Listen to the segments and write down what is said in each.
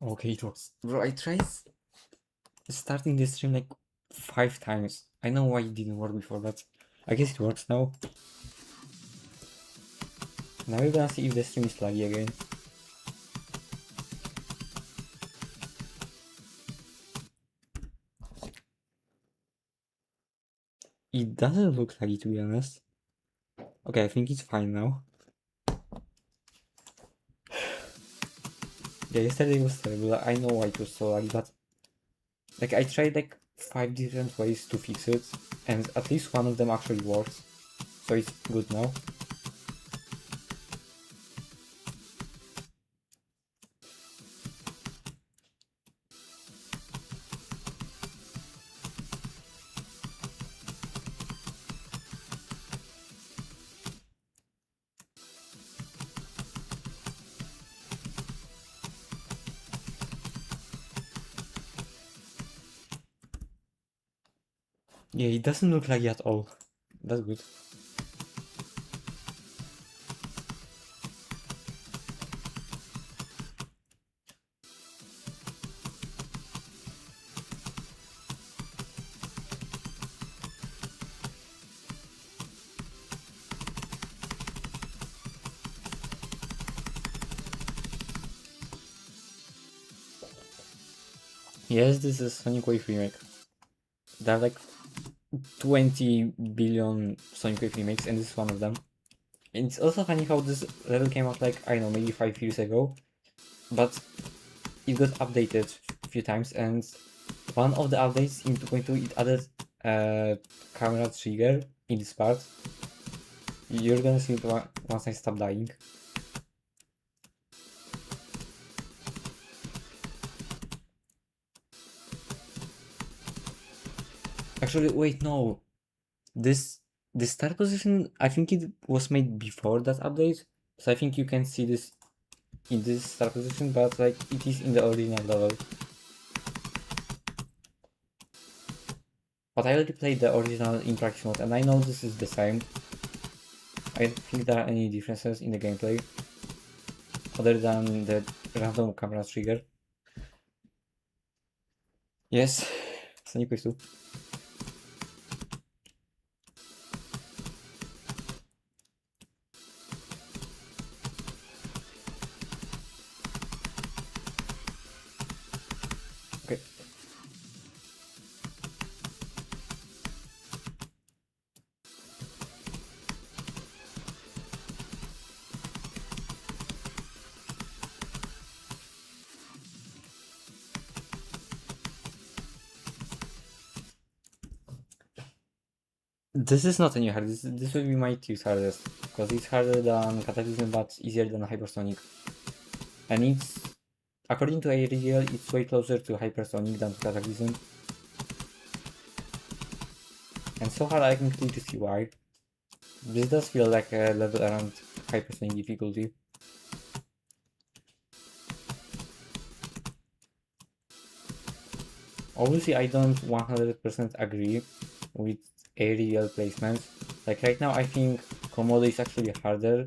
Okay, it works. Bro, I tried starting the stream like 5 times. I know why it didn't work before, but I guess it works now. Now we're gonna see if the stream is laggy again. It doesn't look laggy, to be honest. Okay, I think it's fine now. Yeah, yesterday was terrible. I know why it was so laggy, but like I tried like 5 different ways to fix it, and at least one of them actually works. So it's good now. Yeah, it doesn't look laggy at all. That's good. Yes, this is Sonic Wave remake. There are like 20 billion Sonic Wave remakes, and this is one of them. And it's also funny how this level came out like, I don't know, maybe 5 years ago, but it got updated a few times, and one of the updates in 2.2 it added a camera trigger in this part. You're gonna see it once I stop dying. Actually, wait, no. This start position, I think it was made before that update, so I think you can see this in this start position, but like it is in the original level. But I already played the original in practice mode, and I know this is the same. I don't think there are any differences in the gameplay, other than the random camera trigger. Yes, Sonic Wave 2. Okay. This is not a new hard. This will be my tier hardest, because it's harder than Cataclysm but easier than Hypersonic. And it's, according to AREL, it's way closer to Hypersonic than to Cataclysm. And so far I can clearly see why. This does feel like a level around Hypersonic difficulty. Obviously I don't 100% agree with aerial placements. Like right now I think Komodo is actually harder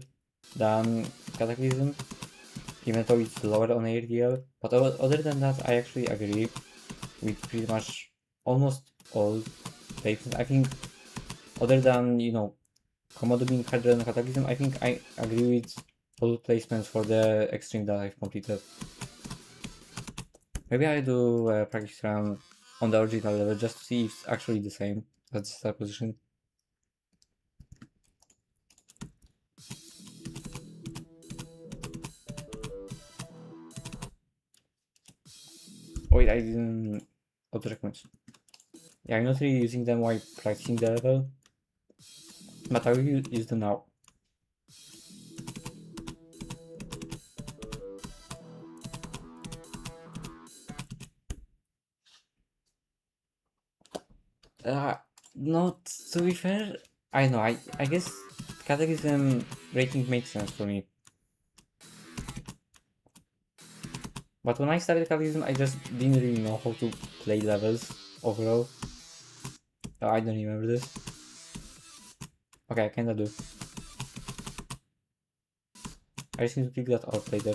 than Cataclysm, even though it's lower on aerial. But other than that I actually agree with pretty much almost all placements. I think other than, you know, Komodo being harder than Cataclysm, I think I agree with all placements for the extreme that I've completed. Maybe I do a practice run on the original level just to see if it's actually the same as the start position. Wait, I didn't auto recommend. Yeah, I'm not really using them while practicing the level, but I will use them now. Not to be fair, I know, I guess Cataclysm rating makes sense for me. But when I started Cataclysm, I just didn't really know how to play levels overall. I don't remember this. Okay, I kinda do. I just need to pick that out later.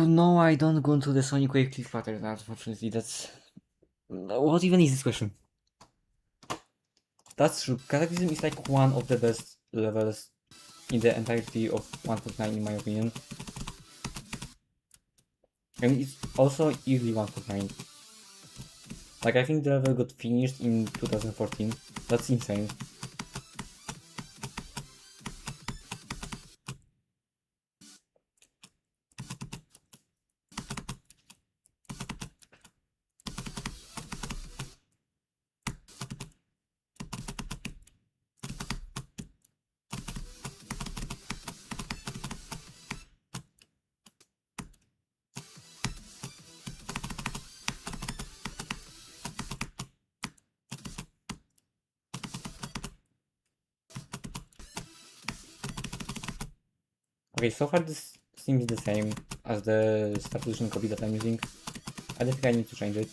No, I don't go into the Sonic Wave click pattern, unfortunately. That's... What even is this question? That's true. Cataclysm is like one of the best levels in the entirety of 1.9 in my opinion. And it's also easily 1.9. Like, I think the level got finished in 2014. That's insane. Okay, so far this seems the same as the Star Solution copy that I'm using. I don't think I need to change it.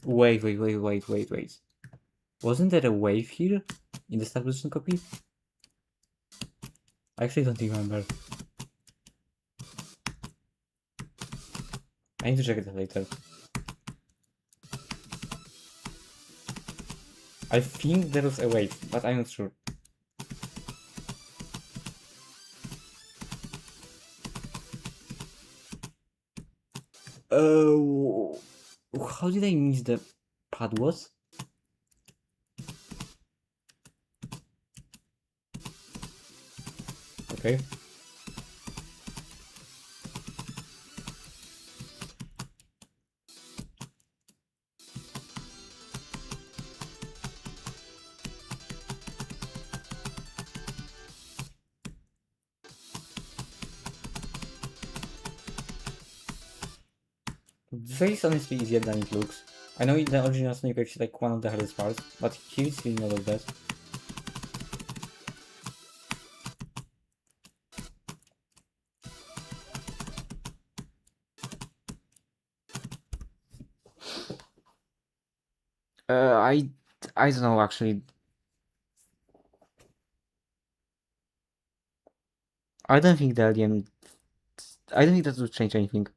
Wait. Wasn't there a wave here in the Star Solution copy? I actually don't remember. I need to check it later. I think there was a wave, but I'm not sure. Oh, how did I miss the pad was? Okay. This is honestly easier than it looks. I know the original Sonic Wave is like one of the hardest parts, but here it's really not that bad. I don't know actually. I don't think the alien. I don't think that would change anything.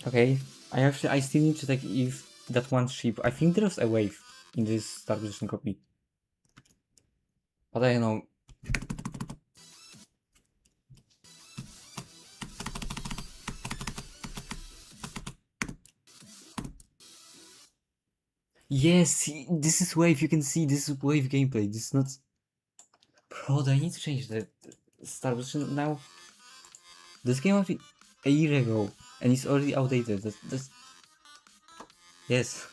Okay, I still need to check if that one ship. I think there's a wave in this Star Position copy, but I don't know. Yes, see, this is wave. You can see this is wave gameplay. This is not. Bro, I need to change the Star Position now. This came out a year ago, and it's already outdated. That's... Yes.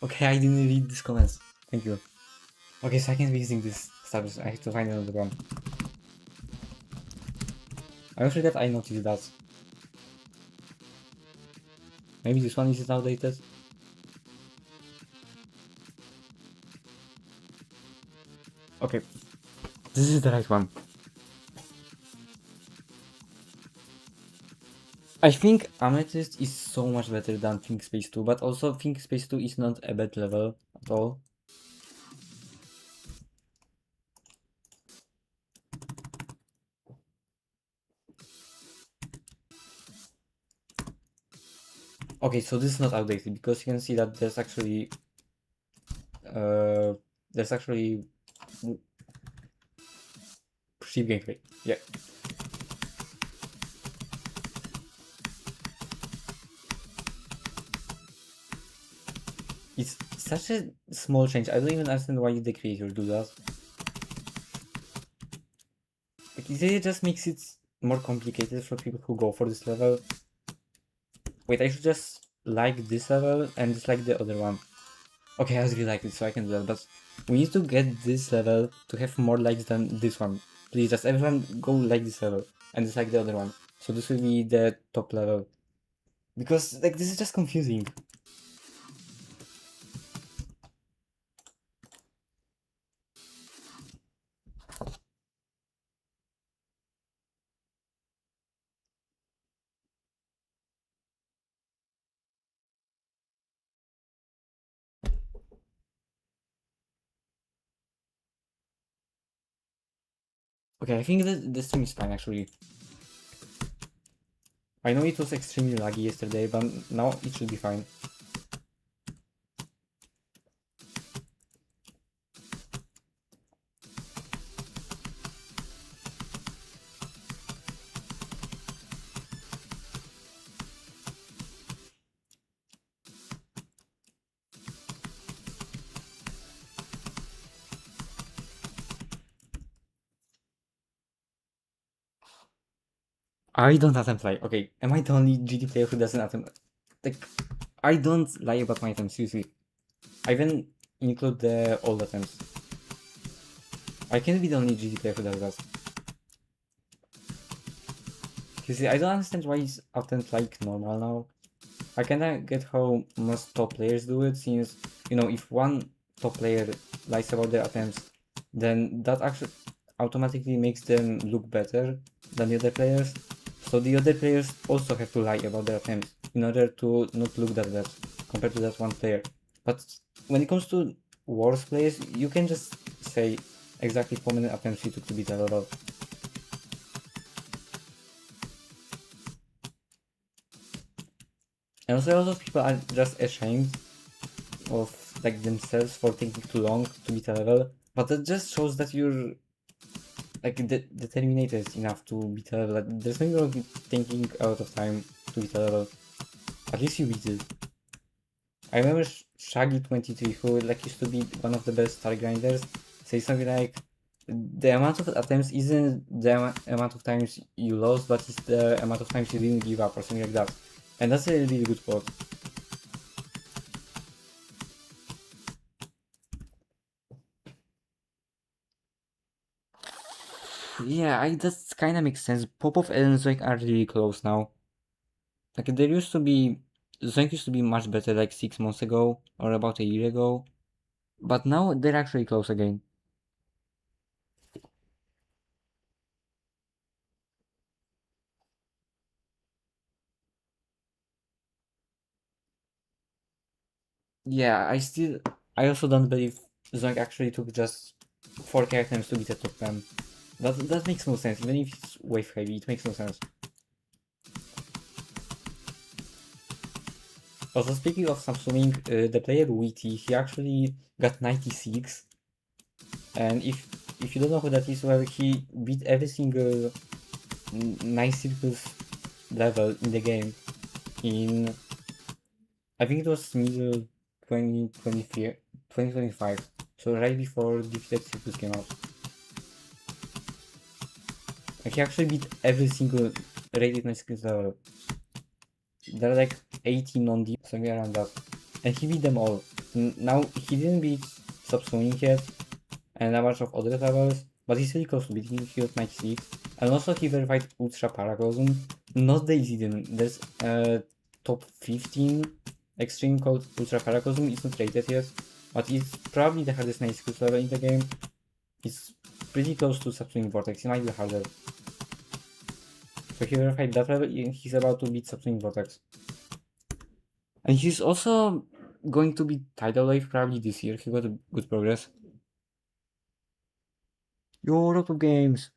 Okay, I didn't read these comments. Thank you. Okay, so I can't be using this Star Position. I have to find another one. I'm sure that I noticed that. Maybe this one is outdated. Okay, this is the right one. I think Amethyst is so much better than Think Space 2, but also Think Space 2 is not a bad level at all. Okay, so this is not outdated because you can see that there's actually ship gameplay. Yeah. It's such a small change. I don't even understand why the creator do that. Like, it just makes it more complicated for people who go for this level. Wait, I should just like this level and dislike the other one. Okay, I really like it, so I can do that, but we need to get this level to have more likes than this one. Please, just everyone go like this level and dislike the other one. So this will be the top level. Because, like, this is just confusing. Okay, I think that this stream is fine, actually. I know it was extremely laggy yesterday, but now it should be fine. I don't attempt lie. Okay, am I the only GT player who doesn't attempt? Like, I don't lie about my attempts, seriously. I even include the old attempts. I can't be the only GT player who does that. You see, I don't understand why it's attempt like normal now. I kinda get how most top players do it, since, you know, if one top player lies about their attempts, then that actually automatically makes them look better than the other players. So the other players also have to lie about their attempts in order to not look that bad compared to that one player. But when it comes to worse players, you can just say exactly how many attempts you took to beat a level. And also a lot of people are just ashamed of like themselves for taking too long to beat a level, but that just shows that you're like determined enough to beat a level. Like, there's nothing wrong with taking a lot of time to beat a level. At least you beat it. I remember Shaggy23, who like used to be one of the best star grinders, say something like, the amount of attempts isn't the amount of times you lost, but it's the amount of times you didn't give up or something like that. And that's a really good quote. Yeah, that kind of makes sense. Popov and Zoink are really close now. Like, there used to be, Zoink used to be much better like 6 months ago or about a year ago, but now they're actually close again. Yeah, I also don't believe Zoink actually took just 4 characters to beat the top 10. That makes no sense. Even if it's wave heavy, it makes no sense. Also, speaking of Samsung, the player Witty, he actually got 96. And if you don't know who that is, well, he beat every single nice circles level in the game in, I think it was middle 2025, so right before Defeated Circus came out. And he actually beat every single rated nice circles level. There are like 18 on deep, something around that. And he beat them all. Now, he didn't beat Subsonic yet, and a bunch of other levels, but he's really close to beating it. He got 96. And also he verified Ultra Paracosm, not the easy one. There's a top 15 extreme called Ultra Paracosm. It's not rated yet, but it's probably the hardest 96 level in the game. It's pretty close to Subsonic Vortex. It might be harder. So he verified that level and he's about to beat Subsonic Vortex. And he's also going to be Tidal Wave probably this year. He got a good progress. Yo, Roto Games!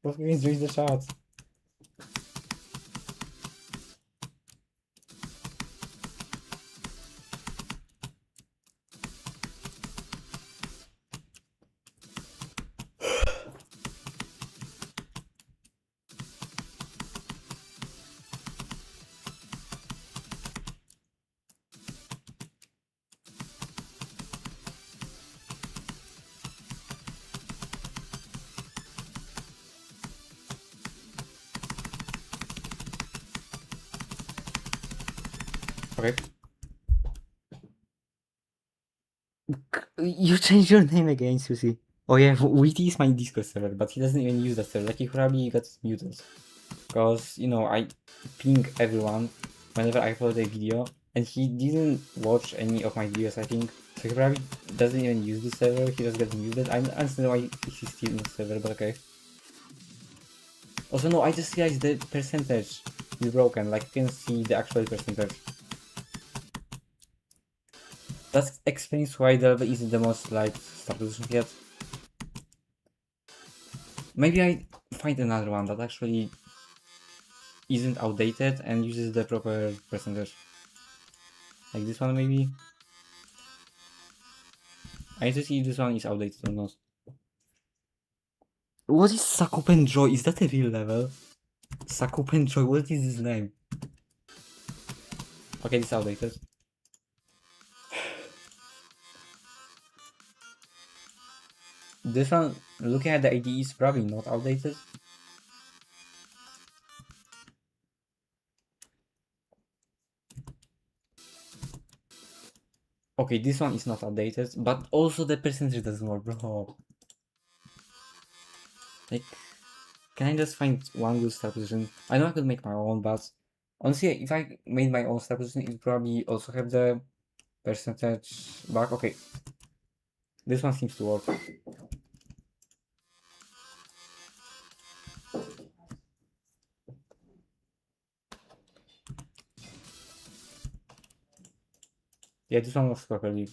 Roto Games joins the chat. Okay. You changed your name again, Susie. Oh yeah, Witty is my Discord server, but he doesn't even use that server. Like, he probably got muted. Because, you know, I ping everyone whenever I upload a video, and he didn't watch any of my videos, I think. So he probably doesn't even use the server, he just got muted. I understand why he's still in the server, but okay. Also, no, I just realized the percentage is broken. Like, you can see the actual percentage. That explains why Delve isn't the most liked star position yet. Maybe I find another one that actually isn't outdated and uses the proper percentage. Like this one, maybe? I need to see if this one is outdated or not. What is Sakupen Joy? Is that a real level? Sakupen Joy, what is his name? Okay, this is outdated. This one, looking at the ID, is probably not outdated. Okay, this one is not outdated, but also the percentage doesn't work, bro. Like, can I just find one good star position? I know I could make my own, but honestly, if I made my own star position, it would probably also have the percentage back. Okay, this one seems to work. Yeah, this one works properly.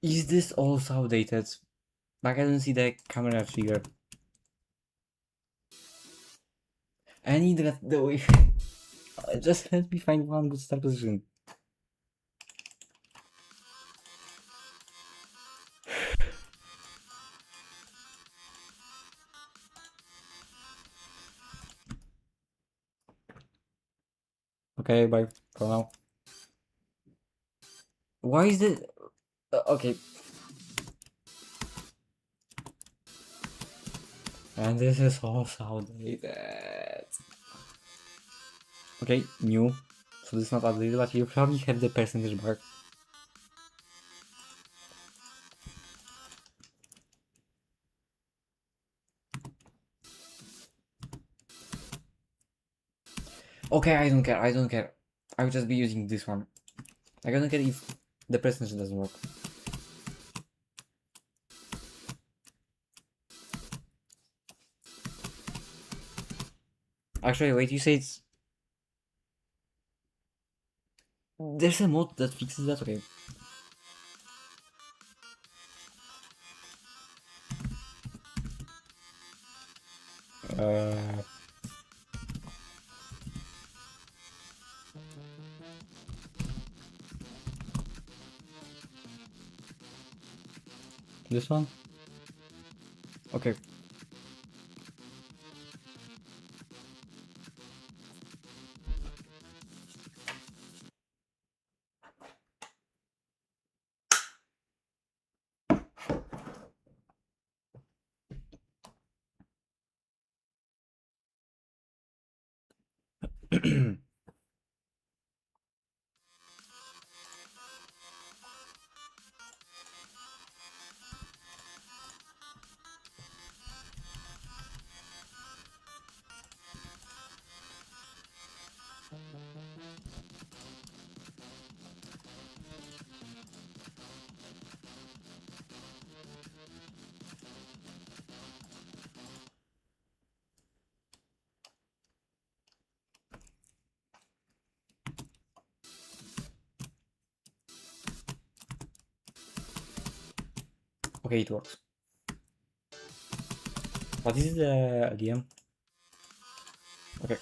Is this also outdated? Like, I don't see the camera trigger. I need that the way. Just let me find one good start position. Okay, bye for now. Why is it? Okay. And this is also outdated. Okay, new. So this is not outdated, but you probably have the percentage back. Okay, I don't care. I don't care. I will just be using this one. I don't care if the percentage doesn't work. Actually, wait. You say it's there's a mod that fixes that. Okay. Uh. This one? Okay. Okay, it works. What is the Liam? Okay.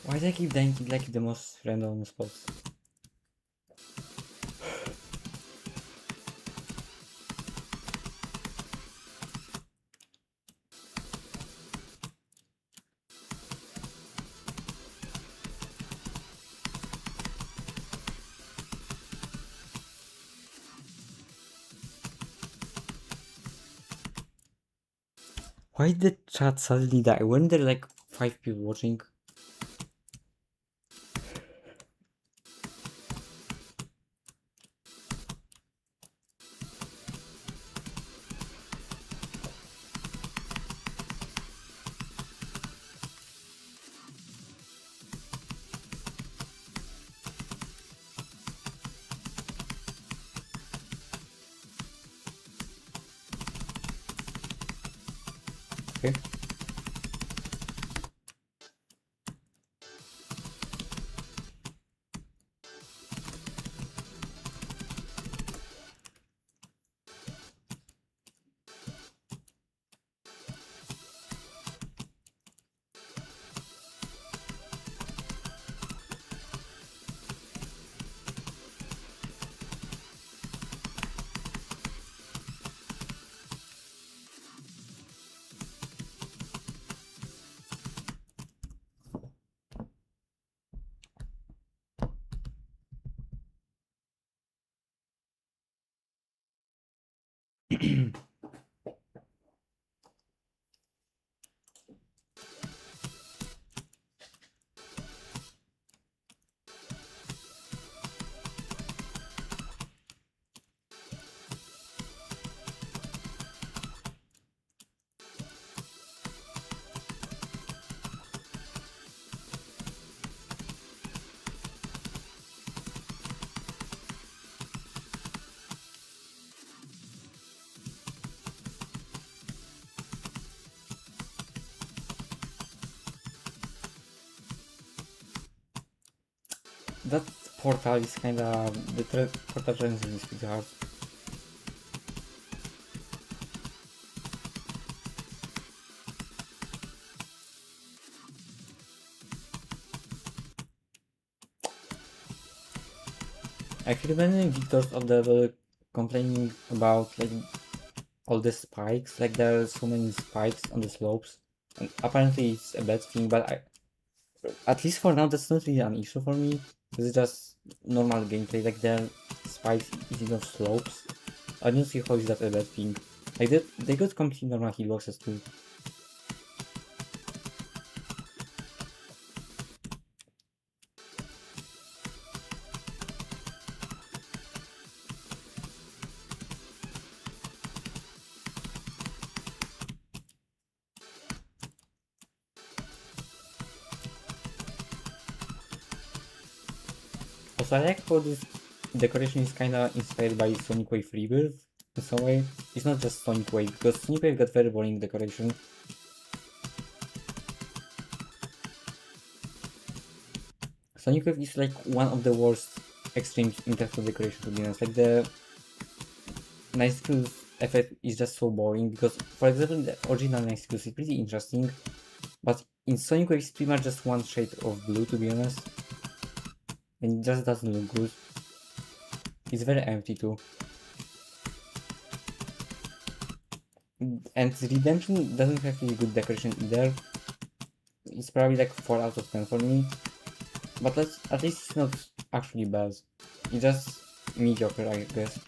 Why do I keep dying in like the most random spots? Why did the chat suddenly die? Weren't there like 5 people watching? Okay. That portal is kinda... the portal transition is pretty hard. I feel many victors of the level complaining about like all the spikes, like there are so many spikes on the slopes. And apparently it's a bad thing, but at least for now that's not really an issue for me. It's just normal gameplay, like there are spikes eating off slopes. I don't see how is that a bad thing. Like they got completely normal hitboxes too. Also, I like how this decoration is kinda inspired by Sonic Wave Rebirth in some way. It's not just Sonic Wave, because Sonic Wave got very boring decoration. Sonic Wave is like one of the worst extremes in terms of decoration, to be honest. Like the Nicicles effect is just so boring because, for example, the original Nicicles is pretty interesting, but in Sonic Wave it's pretty much just one shade of blue, to be honest, and it just doesn't look good. It's very empty too. And Redemption doesn't have really good decoration either. It's probably like 4 out of 10 for me. But at least it's not actually bad. It's just mediocre, I guess.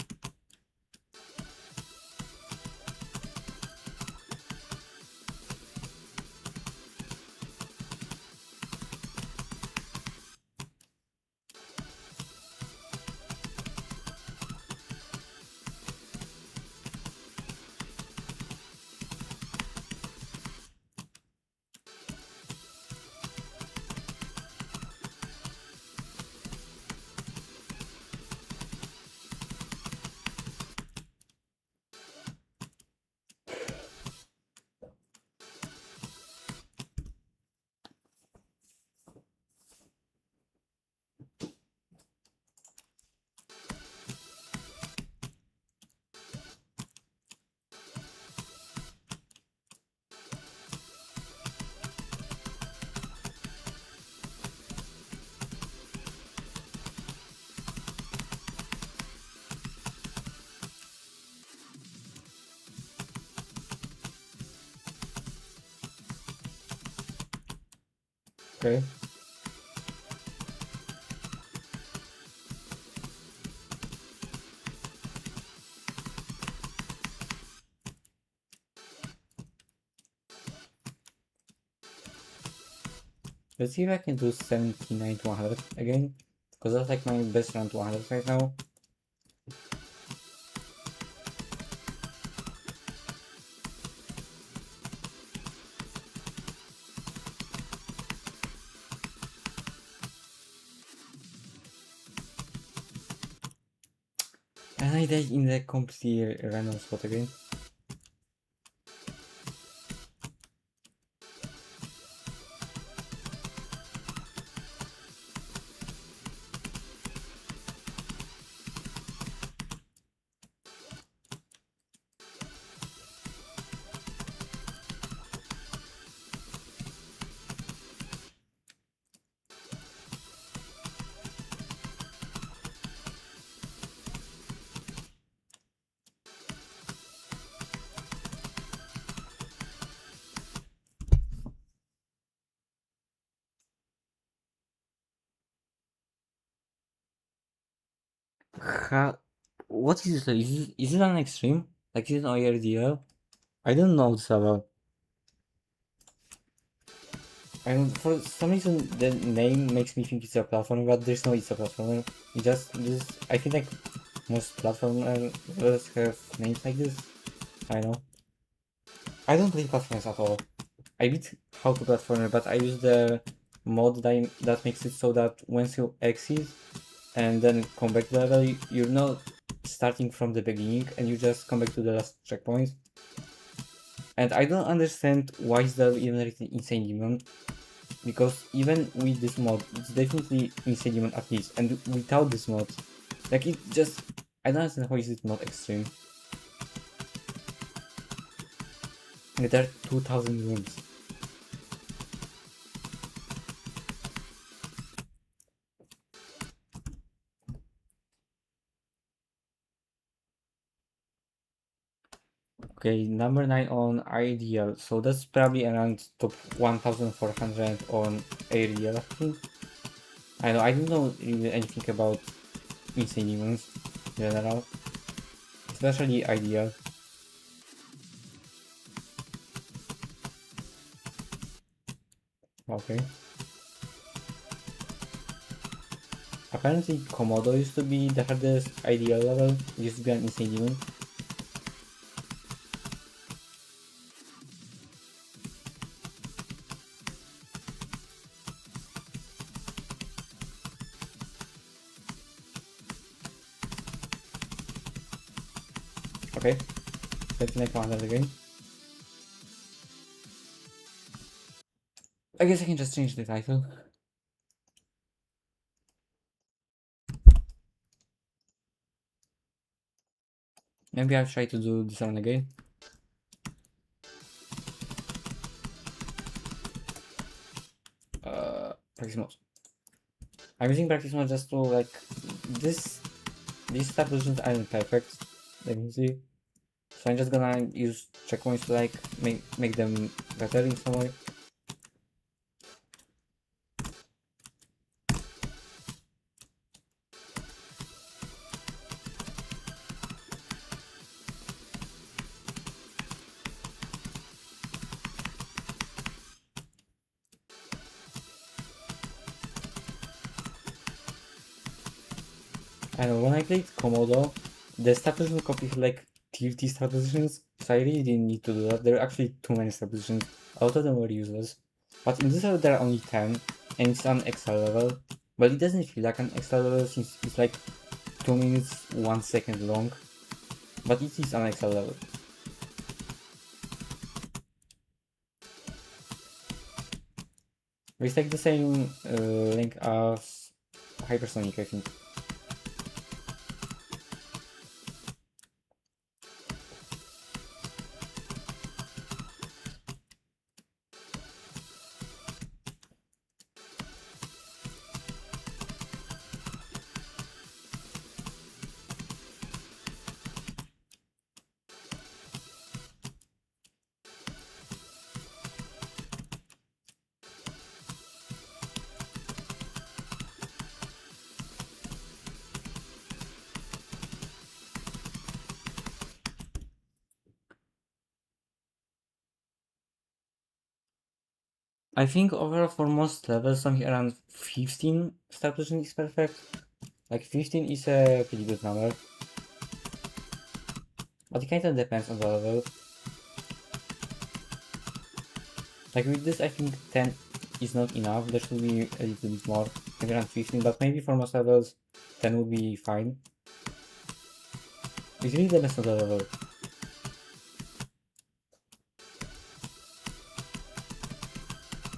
Okay. Let's see if I can do 79 to 100 again, because that's like my best run to 100 right now. And I died in the completely random spot again. What is this? Is it an extreme? Like, is it an IRDL? I don't know this about. I don't, for some reason the name makes me think it's a platformer, but there's no it's a platformer. It just this. I think like most platformers have names like this. I know. I don't play platformers at all. I beat how to platformer, but I use the mod that makes it so that once you exit and then come back to the level, you're not starting from the beginning and you just come back to the last checkpoint. And I don't understand why is there even written Insane Demon, because even with this mod, it's definitely Insane Demon at least, and without this mod, like it just, I don't understand how is it not extreme. And there are 2000 rooms. Okay, number 9 on IDL, so that's probably around top 1400 on ADL, I think. I don't know really anything about Insane Demons in general, especially IDL. Okay. Apparently Komodo used to be the hardest IDL level, it used to be an Insane Demon. Okay, let's make 100 again. I guess I can just change the title. Maybe I'll try to do this one again. Practice mode. I'm using practice mode just to like these establishments aren't perfect, let me see. So I'm just gonna use checkpoints to like make them better in some way. I know when I played Komodo, the stat position copy had like 30 stat positions, so I really didn't need to do that. There are actually too many stat positions. A lot of them were useless. But in this level there are only 10, and it's an extra level. But it doesn't feel like an extra level since it's like 2 minutes, 1 second long. But it is an extra level. It's like the same length as Hypersonic, I think. I think overall for most levels, something around 15 star position is perfect. Like 15 is a pretty good number. But it kind of depends on the level. Like with this, I think 10 is not enough. There should be a little bit more, maybe around 15. But maybe for most levels, 10 would be fine. It really depends on the level.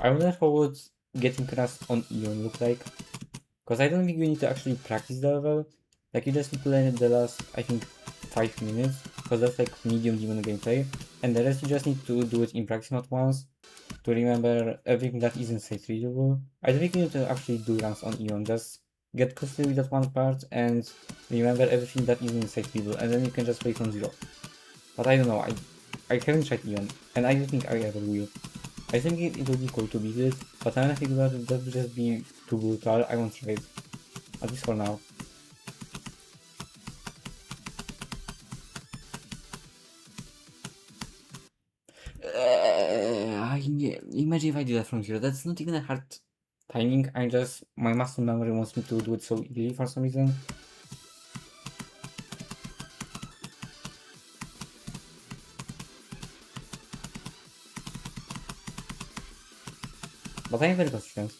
I wonder how would getting Rust on Eon look like. Because I don't think you need to actually practice the level. Like you just need to learn it the last, I think, 5 minutes. Because that's like medium demon gameplay. And the rest you just need to do it in practice mode once. To remember everything that isn't state readable. I don't think you need to actually do runs on Eon. Just get custody with that one part and remember everything that isn't state readable. And then you can just play from zero. But I don't know. I haven't tried Eon. And I don't think I ever will. I think it would be cool to beat it, but when I think about it, that would just be too brutal. I won't try it. At least for now. Imagine if I do that from zero. That's not even a hard timing. My muscle memory wants me to do it so easily for some reason. But I'm very consistent.